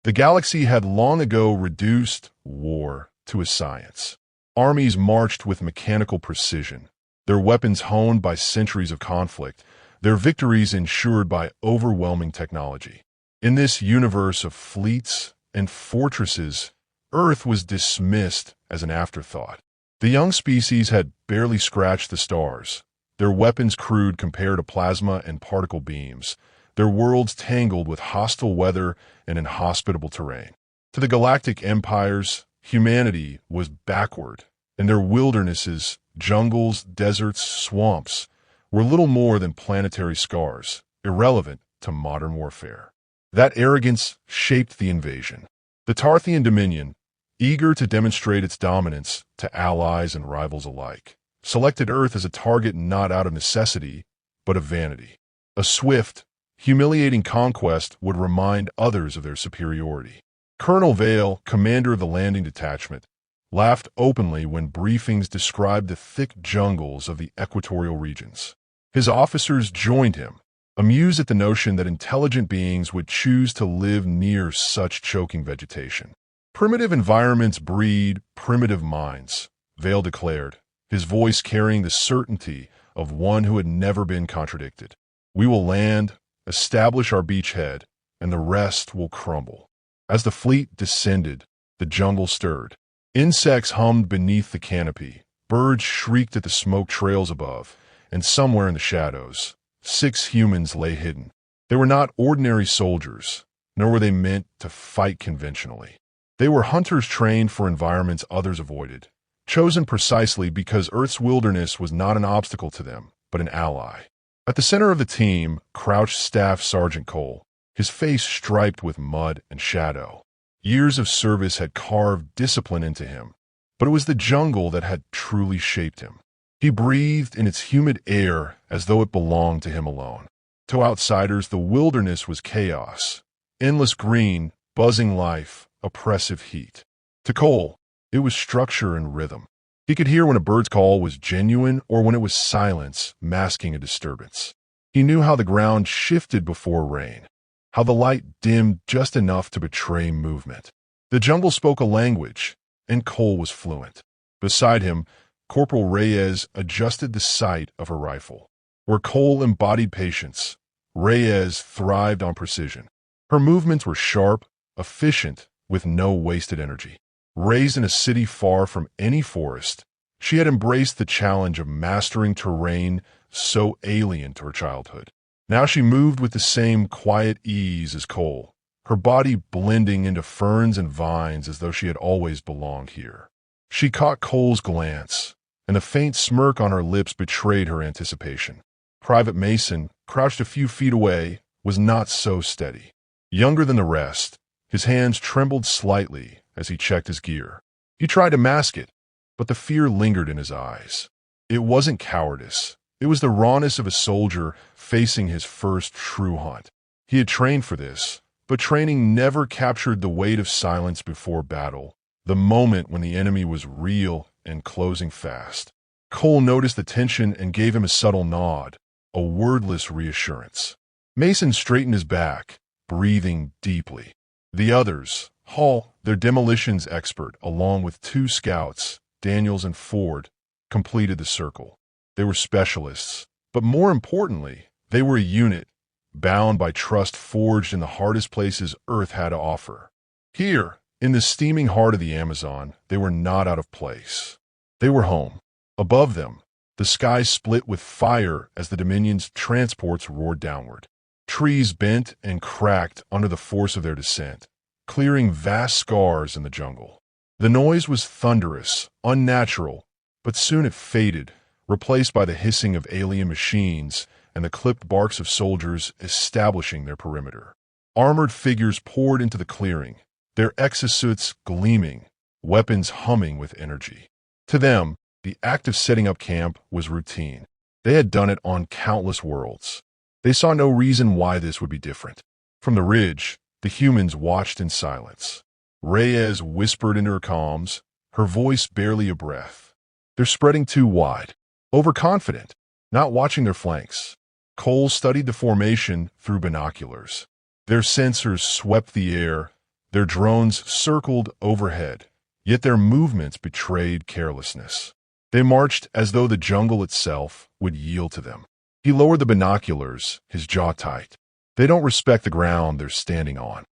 The galaxy had long ago reduced war to a science. Armies marched with mechanical precision, their weapons honed by centuries of conflict, their victories ensured by overwhelming technology. In this universe of fleets and fortresses, Earth was dismissed as an afterthought. The young species had barely scratched the stars, their weapons crude compared to plasma and particle beams, their worlds tangled with hostile weather and inhospitable terrain. To the galactic empires, humanity was backward, and their wildernesses, jungles, deserts, swamps, were little more than planetary scars, irrelevant to modern warfare. That arrogance shaped the invasion. The Tarthian Dominion, eager to demonstrate its dominance to allies and rivals alike, selected Earth as a target not out of necessity, but of vanity. A swift, humiliating conquest would remind others of their superiority. Colonel Vale, commander of the landing detachment, laughed openly when briefings described the thick jungles of the equatorial regions. His officers joined him, amused at the notion that intelligent beings would choose to live near such choking vegetation. Primitive environments breed primitive minds, Vale declared, his voice carrying the certainty of one who had never been contradicted. We will land, establish our beachhead, and the rest will crumble. As the fleet descended, the jungle stirred. Insects hummed beneath the canopy, birds shrieked at the smoke trails above, and somewhere in the shadows, 6 humans lay hidden. They were not ordinary soldiers, nor were they meant to fight conventionally. They were hunters trained for environments others avoided, chosen precisely because Earth's wilderness was not an obstacle to them, but an ally. At the center of the team crouched Staff Sergeant Cole, his face striped with mud and shadow. Years of service had carved discipline into him, but it was the jungle that had truly shaped him. He breathed in its humid air as though it belonged to him alone. To outsiders, the wilderness was chaos, endless green, buzzing life, oppressive heat. To Cole, it was structure and rhythm. He could hear when a bird's call was genuine or when it was silence masking a disturbance. He knew how the ground shifted before rain, how the light dimmed just enough to betray movement. The jungle spoke a language, and Cole was fluent. Beside him, Corporal Reyes adjusted the sight of her rifle. Where Cole embodied patience, Reyes thrived on precision. Her movements were sharp, efficient, with no wasted energy. Raised in a city far from any forest, she had embraced the challenge of mastering terrain so alien to her childhood. Now she moved with the same quiet ease as Cole, her body blending into ferns and vines as though she had always belonged here. She caught Cole's glance, and the faint smirk on her lips betrayed her anticipation. Private Mason, crouched a few feet away, was not so steady. Younger than the rest, his hands trembled slightly as he checked his gear. He tried to mask it, but the fear lingered in his eyes. It wasn't cowardice. It was the rawness of a soldier facing his first true hunt. He had trained for this, but training never captured the weight of silence before battle, the moment when the enemy was real and closing fast. Cole noticed the tension and gave him a subtle nod, a wordless reassurance. Mason straightened his back, breathing deeply. The others, Hall, their demolitions expert, along with 2 scouts, Daniels and Ford, completed the circle. They were specialists, but more importantly, they were a unit, bound by trust forged in the hardest places Earth had to offer. Here, in the steaming heart of the Amazon, they were not out of place. They were home. Above them, the sky split with fire as the Dominion's transports roared downward. Trees bent and cracked under the force of their descent, clearing vast scars in the jungle. The noise was thunderous, unnatural, but soon it faded, replaced by the hissing of alien machines and the clipped barks of soldiers establishing their perimeter. Armored figures poured into the clearing, their exosuits gleaming, weapons humming with energy. To them, the act of setting up camp was routine. They had done it on countless worlds. They saw no reason why this would be different. From the ridge, the humans watched in silence. Reyes whispered into her comms, her voice barely a breath. They're spreading too wide. Overconfident, not watching their flanks. Cole studied the formation through binoculars. Their sensors swept the air, Their drones circled overhead, yet their movements betrayed carelessness. They marched as though the jungle itself would yield to them. He lowered the binoculars, his jaw tight. They don't respect the ground they're standing on.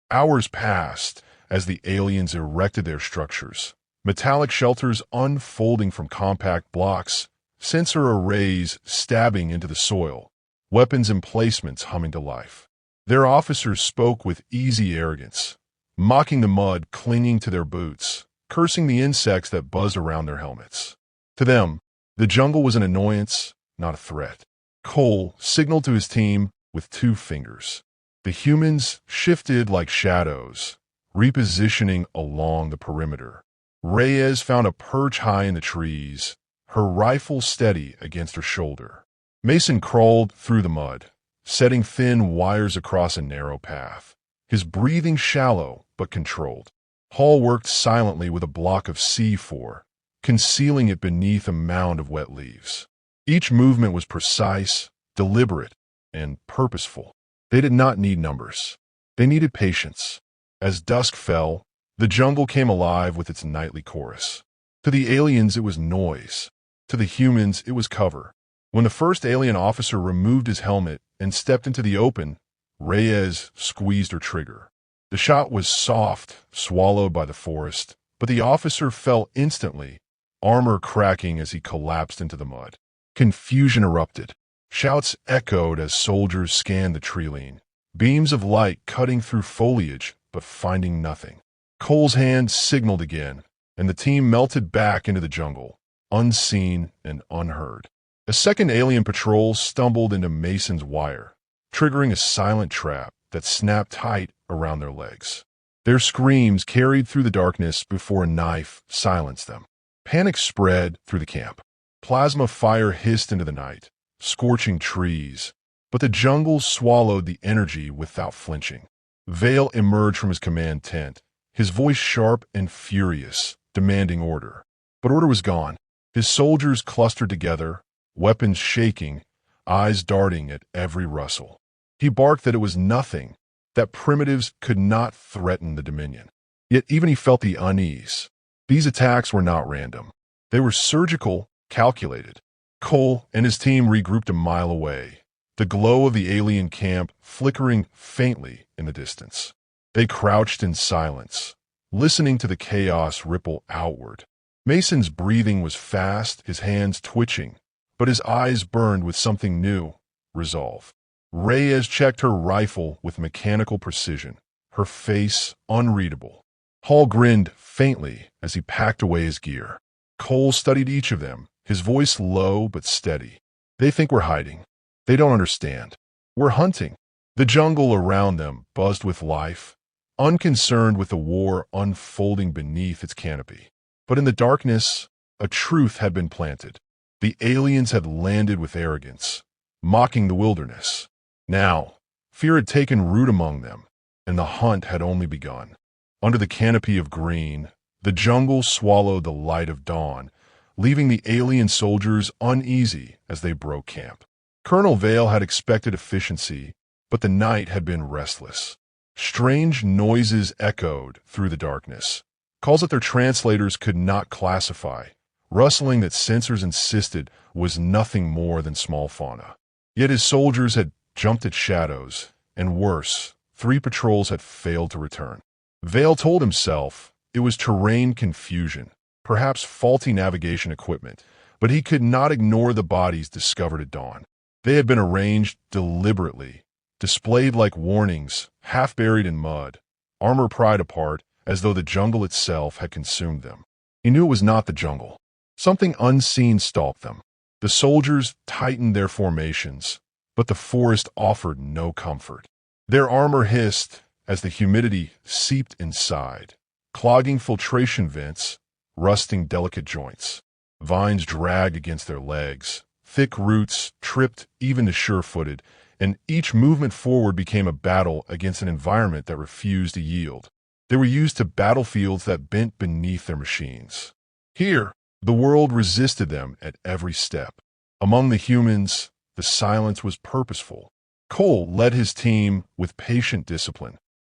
Hours passed as the aliens erected their structures, metallic shelters unfolding from compact blocks, sensor arrays stabbing into the soil, weapons emplacements humming to life. Their officers spoke with easy arrogance, mocking the mud clinging to their boots, cursing the insects that buzzed around their helmets. To them, the jungle was an annoyance, not a threat. Cole signaled to his team with 2 fingers. The humans shifted like shadows, repositioning along the perimeter. Reyes found a perch high in the trees, her rifle steady against her shoulder. Mason crawled through the mud, setting thin wires across a narrow path, his breathing shallow but controlled. Hall worked silently with a block of C4, concealing it beneath a mound of wet leaves. Each movement was precise, deliberate, and purposeful. They did not need numbers. They needed patience. As dusk fell, the jungle came alive with its nightly chorus. To the aliens, it was noise. To the humans, it was cover. When the first alien officer removed his helmet and stepped into the open, Reyes squeezed her trigger. The shot was soft, swallowed by the forest, but the officer fell instantly, armor cracking as he collapsed into the mud. Confusion erupted. Shouts echoed as soldiers scanned the tree-line, beams of light cutting through foliage but finding nothing. Cole's hand signaled again, and the team melted back into the jungle, unseen and unheard. A second alien patrol stumbled into Mason's wire, triggering a silent trap that snapped tight around their legs. Their screams carried through the darkness before a knife silenced them. Panic spread through the camp. Plasma fire hissed into the night, scorching trees, but the jungle swallowed the energy without flinching. Vale emerged from his command tent, his voice sharp and furious, demanding order. But order was gone. His soldiers clustered together, weapons shaking, eyes darting at every rustle. He barked that it was nothing, that primitives could not threaten the Dominion. Yet even he felt the unease. These attacks were not random. They were surgical, calculated. Cole and his team regrouped a mile away, the glow of the alien camp flickering faintly in the distance. They crouched in silence, listening to the chaos ripple outward. Mason's breathing was fast, his hands twitching, but his eyes burned with something new, resolve. Reyes checked her rifle with mechanical precision, her face unreadable. Hall grinned faintly as he packed away his gear. Cole studied each of them, his voice low but steady. They think we're hiding. They don't understand. We're hunting. The jungle around them buzzed with life, unconcerned with the war unfolding beneath its canopy. But in the darkness, a truth had been planted. The aliens had landed with arrogance, mocking the wilderness. Now, fear had taken root among them, and the hunt had only begun. Under the canopy of green, the jungle swallowed the light of dawn, leaving the alien soldiers uneasy as they broke camp. Colonel Vale had expected efficiency, but the night had been restless. Strange noises echoed through the darkness, calls that their translators could not classify, rustling that sensors insisted was nothing more than small fauna. Yet his soldiers had jumped at shadows, and worse, 3 patrols had failed to return. Vale told himself it was terrain confusion, perhaps faulty navigation equipment, but he could not ignore the bodies discovered at dawn. They had been arranged deliberately, displayed like warnings, half buried in mud, armor pried apart as though the jungle itself had consumed them. He knew it was not the jungle. Something unseen stalked them. The soldiers tightened their formations, but the forest offered no comfort. Their armor hissed as the humidity seeped inside, clogging filtration vents, rusting delicate joints. Vines dragged against their legs, thick roots tripped even the sure-footed, and each movement forward became a battle against an environment that refused to yield. They were used to battlefields that bent beneath their machines. Here, the world resisted them at every step. Among the humans, the silence was purposeful. Cole led his team with patient discipline.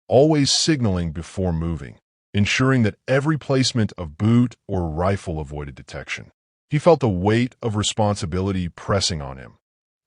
always signaling before moving, ensuring that every placement of boot or rifle avoided detection. He felt the weight of responsibility pressing on him,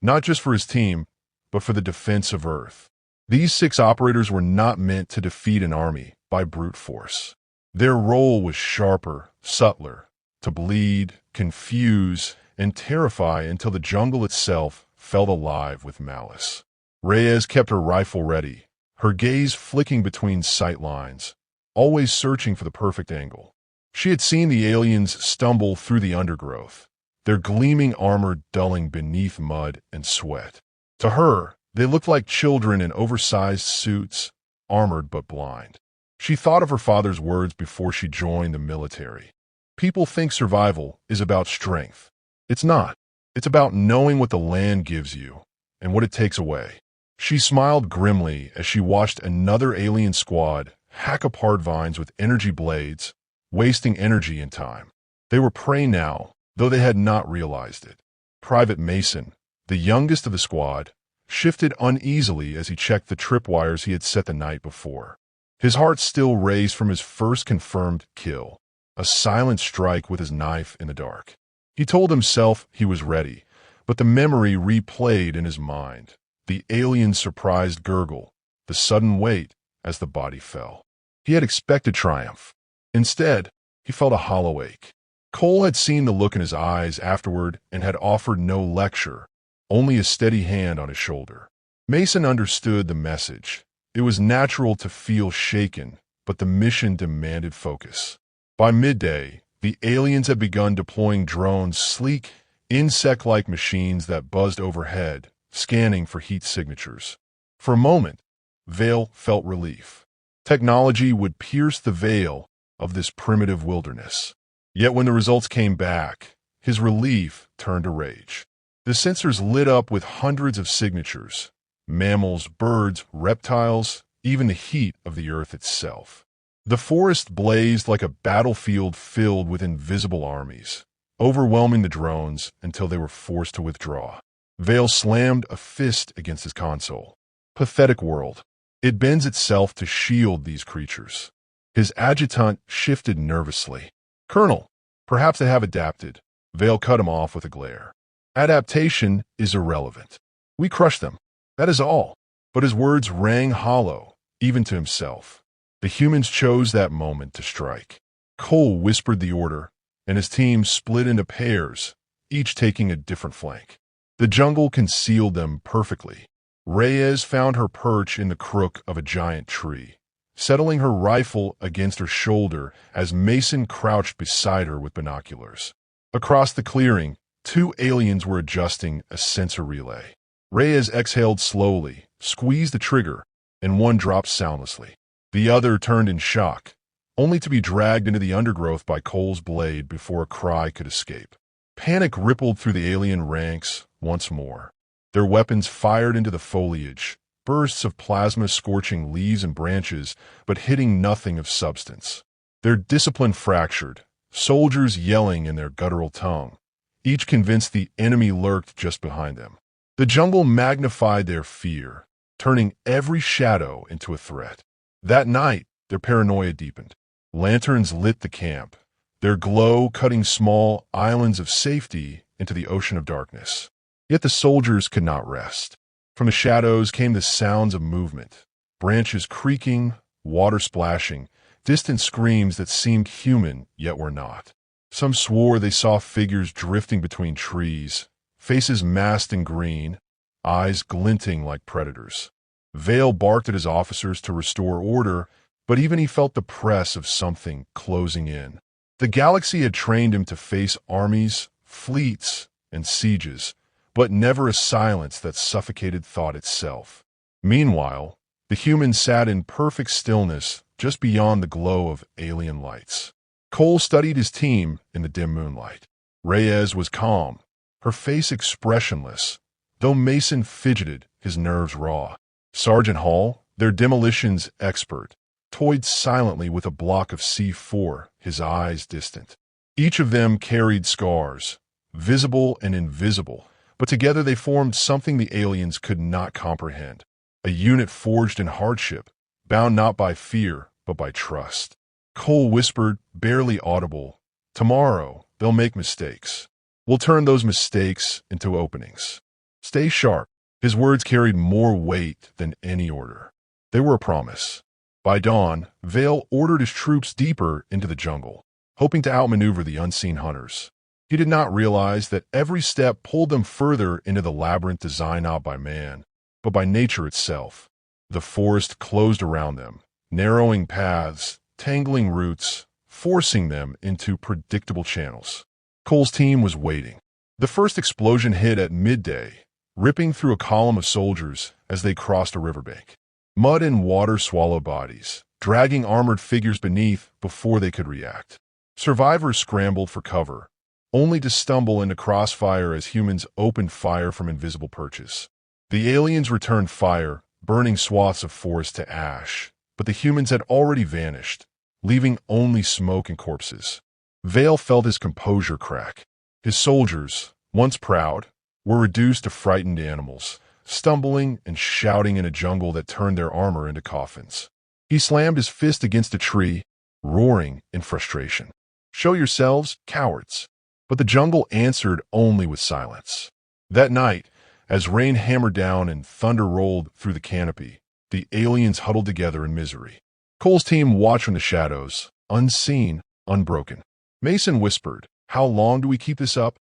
not just for his team, but for the defense of Earth. These 6 operators were not meant to defeat an army by brute force. Their role was sharper, subtler, to bleed, confuse, and terrify until the jungle itself felt alive with malice. Reyes kept her rifle ready, her gaze flicking between sight lines, always searching for the perfect angle. She had seen the aliens stumble through the undergrowth, their gleaming armor dulling beneath mud and sweat. To her, they looked like children in oversized suits, armored but blind. She thought of her father's words before she joined the military. People think survival is about strength. It's not. It's about knowing what the land gives you and what it takes away. She smiled grimly as she watched another alien squad hack apart vines with energy blades, wasting energy and time. They were prey now, though they had not realized it. Private Mason, the youngest of the squad, shifted uneasily as he checked the tripwires he had set the night before. His heart still raced from his first confirmed kill, a silent strike with his knife in the dark. He told himself he was ready, but the memory replayed in his mind. The alien's surprised gurgle, the sudden weight as the body fell. He had expected triumph. Instead, he felt a hollow ache. Cole had seen the look in his eyes afterward and had offered no lecture, only a steady hand on his shoulder. Mason understood the message. It was natural to feel shaken, but the mission demanded focus. By midday, the aliens had begun deploying drones, sleek, insect-like machines that buzzed overhead, scanning for heat signatures. For a moment, Vale felt relief. Technology would pierce the veil of this primitive wilderness. Yet when the results came back, his relief turned to rage. The sensors lit up with hundreds of signatures: mammals, birds, reptiles, even the heat of the earth itself. The forest blazed like a battlefield filled with invisible armies, overwhelming the drones until they were forced to withdraw. Vale slammed a fist against his console. Pathetic world. It bends itself to shield these creatures. His adjutant shifted nervously. Colonel, perhaps they have adapted. Vale cut him off with a glare. Adaptation is irrelevant. We crushed them. That is all. But his words rang hollow, even to himself. The humans chose that moment to strike. Cole whispered the order, and his team split into pairs, each taking a different flank. The jungle concealed them perfectly. Reyes found her perch in the crook of a giant tree, settling her rifle against her shoulder as Mason crouched beside her with binoculars. Across the clearing, 2 aliens were adjusting a sensor relay. Reyes exhaled slowly, squeezed the trigger, and one dropped soundlessly. The other turned in shock, only to be dragged into the undergrowth by Cole's blade before a cry could escape. Panic rippled through the alien ranks once more. Their weapons fired into the foliage, bursts of plasma scorching leaves and branches, but hitting nothing of substance. Their discipline fractured, soldiers yelling in their guttural tongue, each convinced the enemy lurked just behind them. The jungle magnified their fear, turning every shadow into a threat. That night, their paranoia deepened. Lanterns lit the camp, their glow cutting small islands of safety into the ocean of darkness. Yet the soldiers could not rest. From the shadows came the sounds of movement, branches creaking, water splashing, distant screams that seemed human yet were not. Some swore they saw figures drifting between trees, faces masked in green, eyes glinting like predators. Vale barked at his officers to restore order, but even he felt the press of something closing in. The galaxy had trained him to face armies, fleets, and sieges, but never a silence that suffocated thought itself. Meanwhile, the humans sat in perfect stillness just beyond the glow of alien lights. Cole studied his team in the dim moonlight. Reyes was calm, her face expressionless, though Mason fidgeted, his nerves raw. Sergeant Hall, their demolitions expert, toyed silently with a block of C4, his eyes distant. Each of them carried scars, visible and invisible, but together they formed something the aliens could not comprehend. A unit forged in hardship, bound not by fear, but by trust. Cole whispered, barely audible, "Tomorrow, they'll make mistakes. We'll turn those mistakes into openings. Stay sharp." His words carried more weight than any order. They were a promise. By dawn, Vale ordered his troops deeper into the jungle, hoping to outmaneuver the unseen hunters. He did not realize that every step pulled them further into the labyrinth designed not by man, but by nature itself. The forest closed around them, narrowing paths, tangling roots, forcing them into predictable channels. Cole's team was waiting. The first explosion hit at midday, ripping through a column of soldiers as they crossed a riverbank. Mud and water swallowed bodies, dragging armored figures beneath before they could react. Survivors scrambled for cover, only to stumble into crossfire as humans opened fire from invisible perches. The aliens returned fire, burning swaths of forest to ash, but the humans had already vanished, leaving only smoke and corpses. Vale felt his composure crack. His soldiers, once proud, were reduced to frightened animals, stumbling and shouting in a jungle that turned their armor into coffins. He slammed his fist against a tree, roaring in frustration. "Show yourselves, cowards." But the jungle answered only with silence. That night, as rain hammered down and thunder rolled through the canopy, the aliens huddled together in misery. Cole's team watched from the shadows, unseen, unbroken. Mason whispered, "How long do we keep this up?"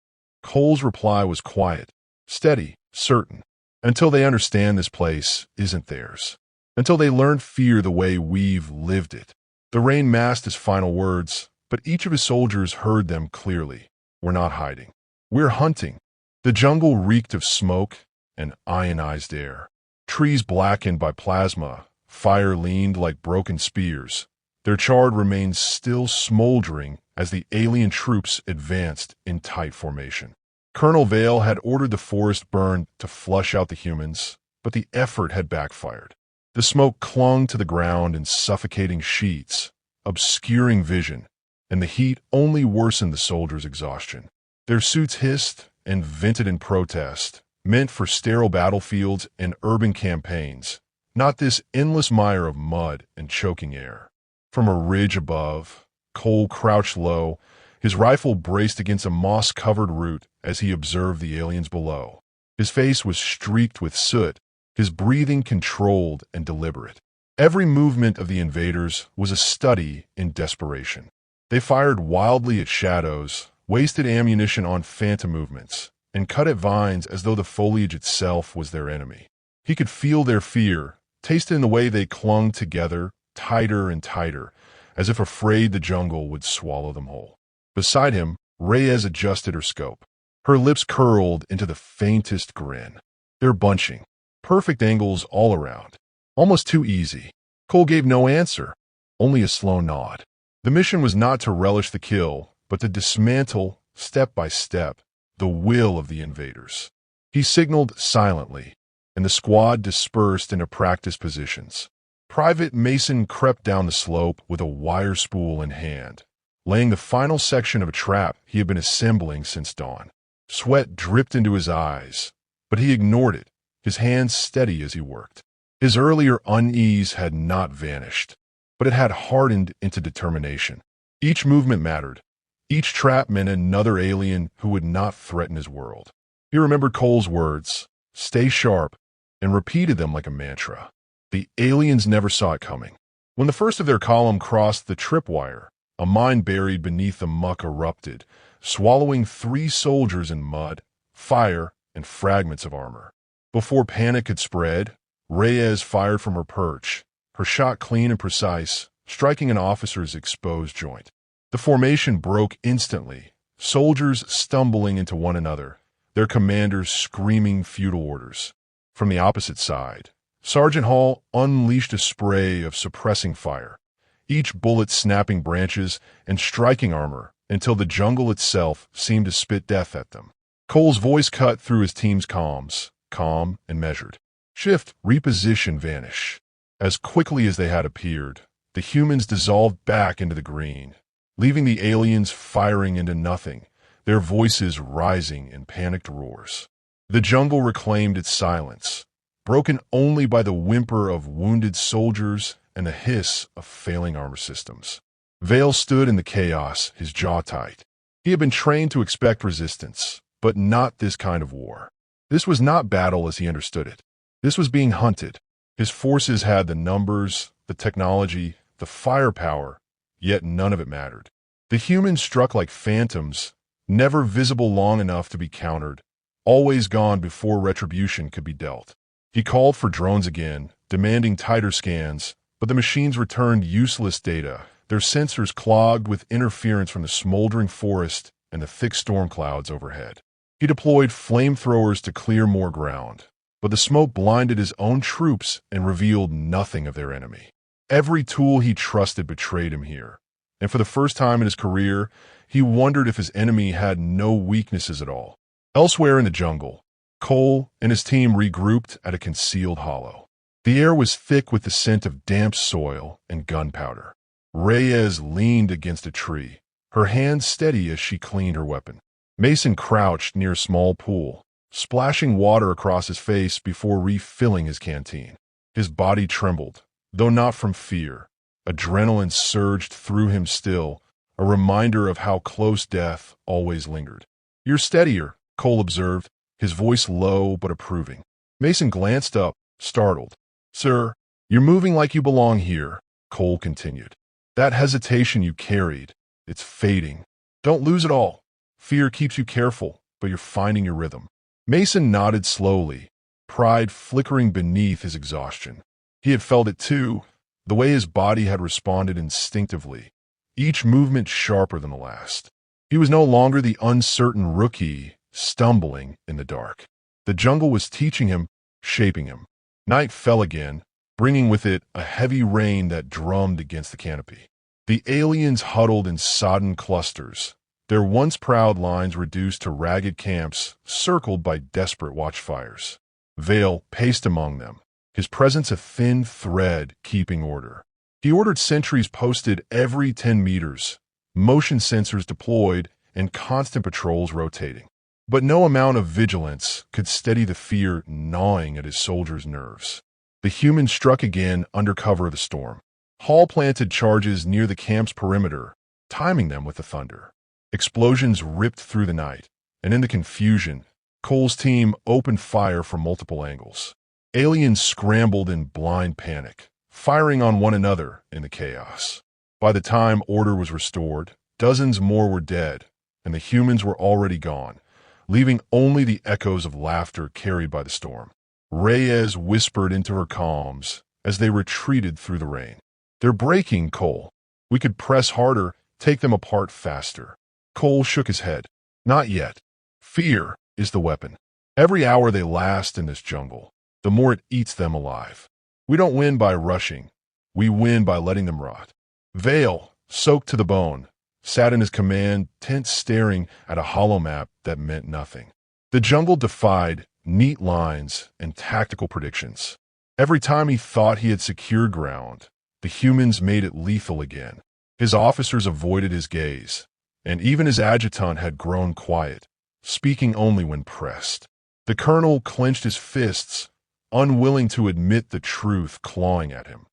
Cole's reply was quiet, steady, certain. "Until they understand this place isn't theirs. Until they learn fear the way we've lived it." The rain masked his final words, but each of his soldiers heard them clearly. "We're not hiding. We're hunting." The jungle reeked of smoke and ionized air. Trees blackened by plasma, fire leaned like broken spears. Their charred remains still smoldering as the alien troops advanced in tight formation. Colonel Vale had ordered the forest burned to flush out the humans, but the effort had backfired. The smoke clung to the ground in suffocating sheets, obscuring vision, and the heat only worsened the soldiers' exhaustion. Their suits hissed and vented in protest, meant for sterile battlefields and urban campaigns, not this endless mire of mud and choking air. From a ridge above, Cole crouched low, his rifle braced against a moss-covered root as he observed the aliens below. His face was streaked with soot, his breathing controlled and deliberate. Every movement of the invaders was a study in desperation. They fired wildly at shadows, wasted ammunition on phantom movements, and cut at vines as though the foliage itself was their enemy. He could feel their fear, taste it in the way they clung together, tighter and tighter, as if afraid the jungle would swallow them whole. Beside him, Reyes adjusted her scope. Her lips curled into the faintest grin. "They're bunching. Perfect angles all around. Almost too easy." Cole gave no answer, only a slow nod. The mission was not to relish the kill, but to dismantle, step by step, the will of the invaders. He signaled silently, and the squad dispersed into practice positions. Private Mason crept down the slope with a wire spool in hand, laying the final section of a trap he had been assembling since dawn. Sweat dripped into his eyes, but he ignored it, his hands steady as he worked. His earlier unease had not vanished, but it had hardened into determination. Each movement mattered. Each trap meant another alien who would not threaten his world. He remembered Cole's words, "Stay sharp," and repeated them like a mantra. The aliens never saw it coming. When the first of their column crossed the tripwire, a mine buried beneath the muck erupted, swallowing 3 soldiers in mud, fire, and fragments of armor. Before panic had spread, Reyes fired from her perch, her shot clean and precise, striking an officer's exposed joint. The formation broke instantly, soldiers stumbling into one another, their commanders screaming futile orders. From the opposite side, Sergeant Hall unleashed a spray of suppressing fire, each bullet snapping branches and striking armor until the jungle itself seemed to spit death at them. Cole's voice cut through his team's comms, calm and measured. "Shift, reposition, vanish." As quickly as they had appeared, the humans dissolved back into the green, leaving the aliens firing into nothing, their voices rising in panicked roars. The jungle reclaimed its silence, broken only by the whimper of wounded soldiers and the hiss of failing armor systems. Vale stood in the chaos, his jaw tight. He had been trained to expect resistance, but not this kind of war. This was not battle as he understood it. This was being hunted. His forces had the numbers, the technology, the firepower, yet none of it mattered. The humans struck like phantoms, never visible long enough to be countered, always gone before retribution could be dealt. He called for drones again, demanding tighter scans, but the machines returned useless data, their sensors clogged with interference from the smoldering forest and the thick storm clouds overhead. He deployed flamethrowers to clear more ground, but the smoke blinded his own troops and revealed nothing of their enemy. Every tool he trusted betrayed him here, and for the first time in his career, he wondered if his enemy had no weaknesses at all. Elsewhere in the jungle, Cole and his team regrouped at a concealed hollow. The air was thick with the scent of damp soil and gunpowder. Reyes leaned against a tree, her hands steady as she cleaned her weapon. Mason crouched near a small pool, splashing water across his face before refilling his canteen. His body trembled, though not from fear. Adrenaline surged through him still, a reminder of how close death always lingered. "You're steadier," Cole observed, his voice low but approving. Mason glanced up, startled. "Sir, you're moving like you belong here," Cole continued. "That hesitation you carried, it's fading. Don't lose it all. Fear keeps you careful, but you're finding your rhythm." Mason nodded slowly, pride flickering beneath his exhaustion. He had felt it too, the way his body had responded instinctively, each movement sharper than the last. He was no longer the uncertain rookie stumbling in the dark. The jungle was teaching him, shaping him. Night fell again, bringing with it a heavy rain that drummed against the canopy. The aliens huddled in sodden clusters, their once proud lines reduced to ragged camps circled by desperate watchfires. Vale paced among them, his presence a thin thread keeping order. He ordered sentries posted every 10 meters, motion sensors deployed, and constant patrols rotating. But no amount of vigilance could steady the fear gnawing at his soldiers' nerves. The humans struck again under cover of the storm. Hall planted charges near the camp's perimeter, timing them with the thunder. Explosions ripped through the night, and in the confusion, Cole's team opened fire from multiple angles. Aliens scrambled in blind panic, firing on one another in the chaos. By the time order was restored, dozens more were dead, and the humans were already gone, leaving only the echoes of laughter carried by the storm. Reyes whispered into her calms as they retreated through the rain. "They're breaking, Cole. We could press harder, take them apart faster." Cole shook his head. "Not yet. Fear is the weapon. Every hour they last in this jungle, the more it eats them alive. We don't win by rushing. We win by letting them rot." Vale, soaked to the bone, sat in his command tent staring at a hollow map that meant nothing. The jungle defied neat lines and tactical predictions. Every time he thought he had secured ground, the humans made it lethal again. His officers avoided his gaze, and even his adjutant had grown quiet, speaking only when pressed. The colonel clenched his fists, unwilling to admit the truth clawing at him.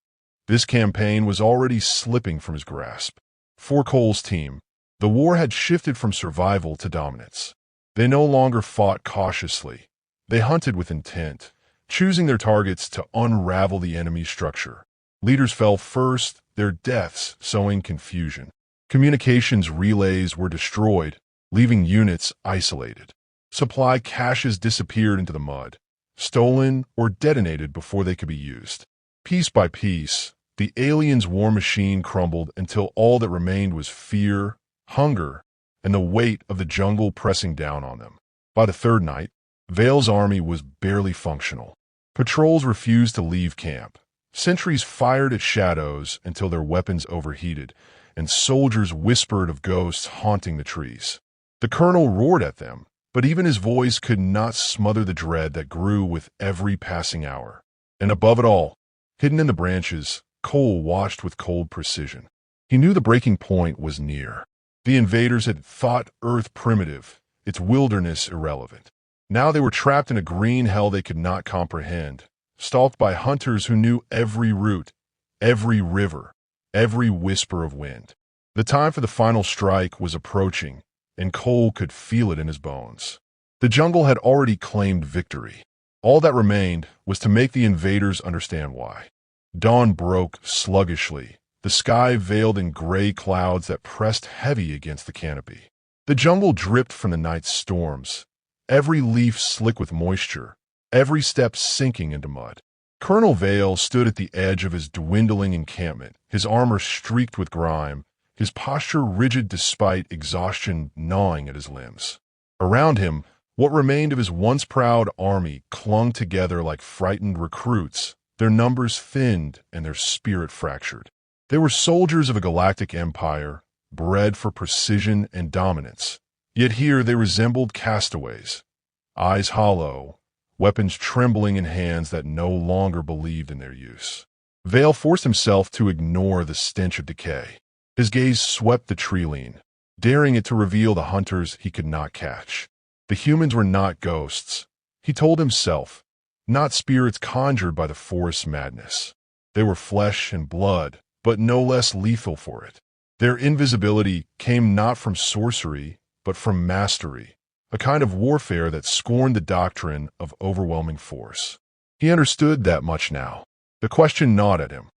This campaign was already slipping from his grasp. For Cole's team, the war had shifted from survival to dominance. They no longer fought cautiously. They hunted with intent, choosing their targets to unravel the enemy's structure. Leaders fell first, their deaths sowing confusion. Communications relays were destroyed, leaving units isolated. Supply caches disappeared into the mud, stolen or detonated before they could be used. Piece by piece, the aliens' war machine crumbled until all that remained was fear, hunger, and the weight of the jungle pressing down on them. By the third night, Vale's army was barely functional. Patrols refused to leave camp. Sentries fired at shadows until their weapons overheated, and soldiers whispered of ghosts haunting the trees. The colonel roared at them, but even his voice could not smother the dread that grew with every passing hour. And above it all, hidden in the branches, Cole watched with cold precision. He knew the breaking point was near. The invaders had thought Earth primitive, its wilderness irrelevant. Now they were trapped in a green hell they could not comprehend, stalked by hunters who knew every route, every river, every whisper of wind. The time for the final strike was approaching, and Cole could feel it in his bones. The jungle had already claimed victory. All that remained was to make the invaders understand why. Dawn broke sluggishly, the sky veiled in gray clouds that pressed heavy against the canopy. The jungle dripped from the night's storms, every leaf slick with moisture, every step sinking into mud. Colonel Vale stood at the edge of his dwindling encampment, his armor streaked with grime, his posture rigid despite exhaustion gnawing at his limbs. Around him, what remained of his once proud army clung together like frightened recruits, their numbers thinned and their spirit fractured. They were soldiers of a galactic empire, bred for precision and dominance. Yet here they resembled castaways, eyes hollow, weapons trembling in hands that no longer believed in their use. Vale forced himself to ignore the stench of decay. His gaze swept the tree-line, daring it to reveal the hunters he could not catch. The humans were not ghosts, he told himself, not spirits conjured by the forest's madness. They were flesh and blood, but no less lethal for it. Their invisibility came not from sorcery, but from mastery, a kind of warfare that scorned the doctrine of overwhelming force. He understood that much now. The question gnawed at him.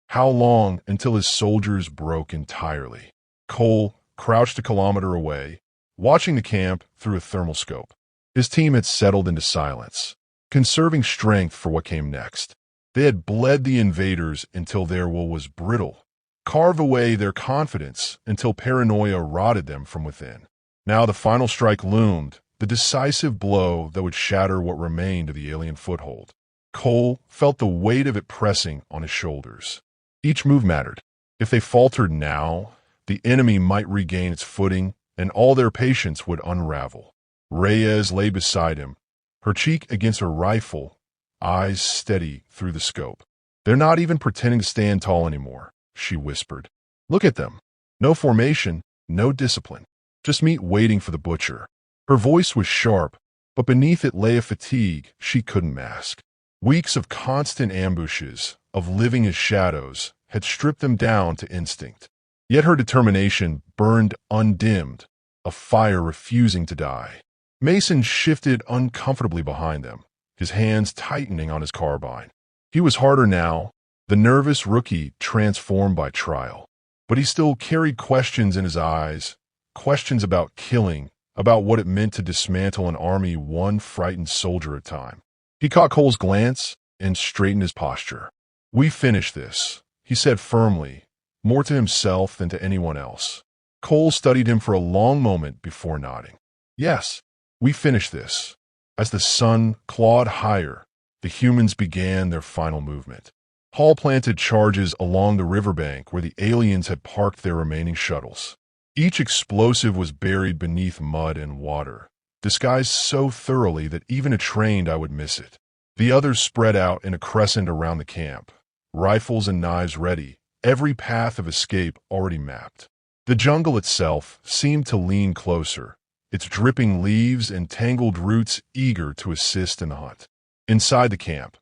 How long until his soldiers broke entirely? Cole crouched a kilometer away, watching the camp through a thermal scope. His team had settled into silence, conserving strength for what came next. They had bled the invaders until their will was brittle, carved away their confidence until paranoia rotted them from within. Now the final strike loomed, the decisive blow that would shatter what remained of the alien foothold. Cole felt the weight of it pressing on his shoulders. Each move mattered. If they faltered now, the enemy might regain its footing, and all their patience would unravel. Reyes lay beside him, her cheek against her rifle, eyes steady through the scope. "They're not even pretending to stand tall anymore," she whispered. "Look at them. No formation, no discipline. Just meat waiting for the butcher." Her voice was sharp, but beneath it lay a fatigue she couldn't mask. Weeks of constant ambushes, of living as shadows, had stripped them down to instinct. Yet her determination burned undimmed, a fire refusing to die. Mason shifted uncomfortably behind them, his hands tightening on his carbine. He was harder now, the nervous rookie transformed by trial. But he still carried questions in his eyes, questions about killing, about what it meant to dismantle an army one frightened soldier at a time. He caught Cole's glance and straightened his posture. "We finish this," he said firmly, more to himself than to anyone else. Cole studied him for a long moment before nodding. "Yes, we finish this." As the sun clawed higher, the humans began their final movement. Hall planted charges along the riverbank where the aliens had parked their remaining shuttles. Each explosive was buried beneath mud and water, disguised so thoroughly that even a trained eye would miss it. The others spread out in a crescent around the camp, rifles and knives ready, every path of escape already mapped. The jungle itself seemed to lean closer, its dripping leaves and tangled roots eager to assist in the hunt. Inside the camp,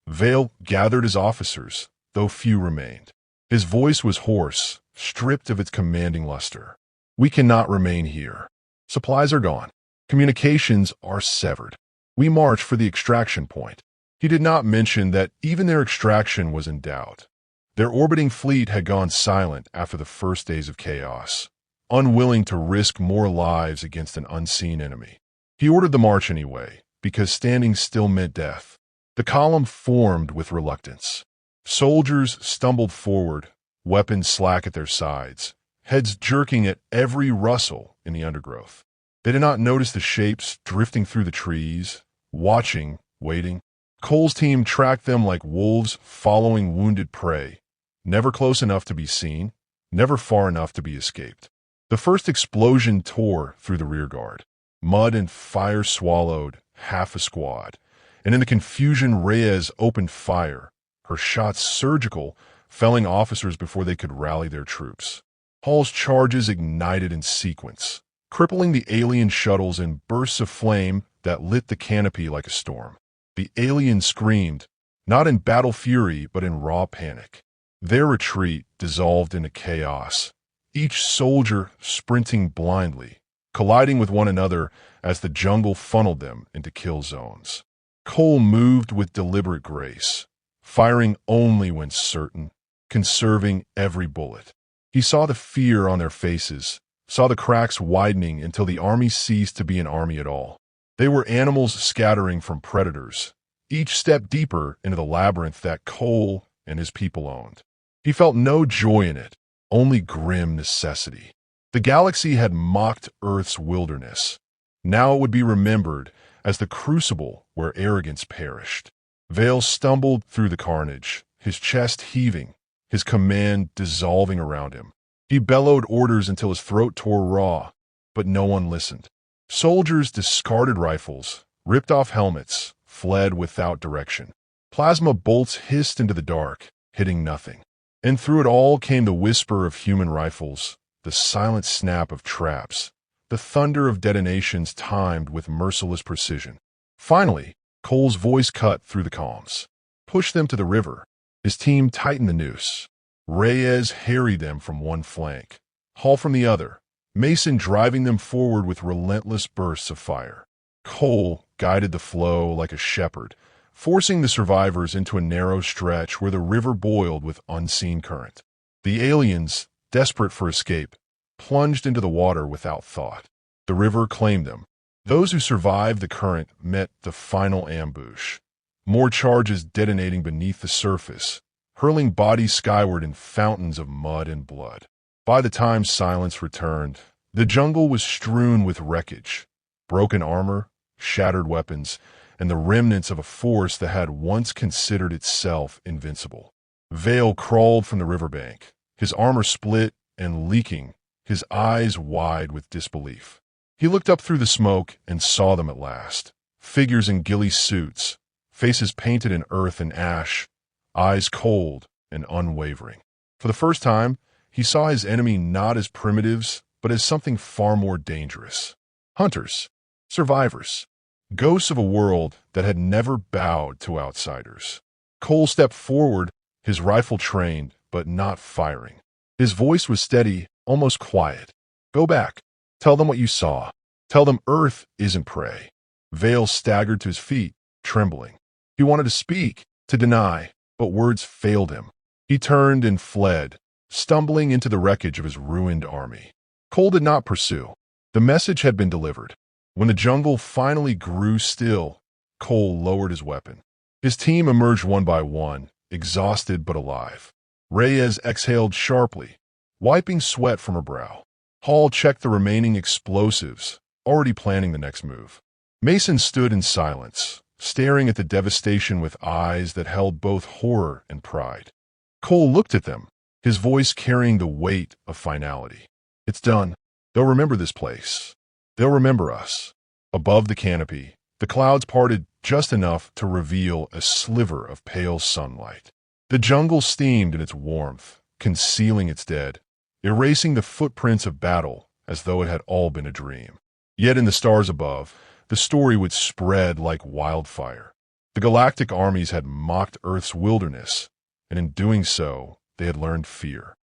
Vale gathered his officers, though few remained. His voice was hoarse, stripped of its commanding luster. "We cannot remain here. Supplies are gone. Communications are severed. We march for the extraction point." He did not mention that even their extraction was in doubt. Their orbiting fleet had gone silent after the first days of chaos, unwilling to risk more lives against an unseen enemy. He ordered the march anyway, because standing still meant death. The column formed with reluctance. Soldiers stumbled forward, weapons slack at their sides, heads jerking at every rustle in the undergrowth. They did not notice the shapes drifting through the trees, watching, waiting. Cole's team tracked them like wolves following wounded prey, never close enough to be seen, never far enough to be escaped. The first explosion tore through the rearguard. Mud and fire swallowed half a squad, and in the confusion Reyes opened fire, her shots surgical, felling officers before they could rally their troops. Hall's charges ignited in sequence, crippling the alien shuttles in bursts of flame that lit the canopy like a storm. The aliens screamed, not in battle fury but in raw panic. Their retreat dissolved into chaos, each soldier sprinting blindly, colliding with one another as the jungle funneled them into kill zones. Cole moved with deliberate grace, firing only when certain, conserving every bullet. He saw the fear on their faces, saw the cracks widening until the army ceased to be an army at all. They were animals scattering from predators, each step deeper into the labyrinth that Cole and his people owned. He felt no joy in it, only grim necessity. The galaxy had mocked Earth's wilderness. Now it would be remembered as the crucible where arrogance perished. Vale stumbled through the carnage, his chest heaving, his command dissolving around him. He bellowed orders until his throat tore raw, but no one listened. Soldiers discarded rifles, ripped off helmets, fled without direction. Plasma bolts hissed into the dark, hitting nothing. And through it all came the whisper of human rifles, the silent snap of traps, the thunder of detonations timed with merciless precision. Finally, Cole's voice cut through the calms. Push them to the river. His team tightened the noose. Reyes harried them from one flank, Hall from the other, Mason driving them forward with relentless bursts of fire. Cole guided the flow like a shepherd, forcing the survivors into a narrow stretch where the river boiled with unseen current. The aliens, desperate for escape, plunged into the water without thought. The river claimed them. Those who survived the current met the final ambush. More charges detonating beneath the surface, hurling bodies skyward in fountains of mud and blood. By the time silence returned, the jungle was strewn with wreckage, broken armor, shattered weapons, and the remnants of a force that had once considered itself invincible. Vale crawled from the riverbank, his armor split and leaking, his eyes wide with disbelief. He looked up through the smoke and saw them at last. Figures in ghillie suits, faces painted in earth and ash, eyes cold and unwavering. For the first time, he saw his enemy not as primitives, but as something far more dangerous. Hunters, survivors, ghosts of a world that had never bowed to outsiders. Cole stepped forward, his rifle trained, but not firing. His voice was steady, almost quiet. Go back. Tell them what you saw. Tell them Earth isn't prey. Vale staggered to his feet, trembling. He wanted to speak, to deny, but words failed him. He turned and fled, stumbling into the wreckage of his ruined army. Cole did not pursue. The message had been delivered. When the jungle finally grew still, Cole lowered his weapon. His team emerged one by one, exhausted but alive. Reyes exhaled sharply, wiping sweat from her brow. Hall checked the remaining explosives, already planning the next move. Mason stood in silence, staring at the devastation with eyes that held both horror and pride. Cole looked at them, his voice carrying the weight of finality. It's done. They'll remember this place. They'll remember us. Above the canopy, the clouds parted just enough to reveal a sliver of pale sunlight. The jungle steamed in its warmth, concealing its dead, erasing the footprints of battle as though it had all been a dream. Yet in the stars above, the story would spread like wildfire. The galactic armies had mocked Earth's wilderness, and in doing so, they had learned fear.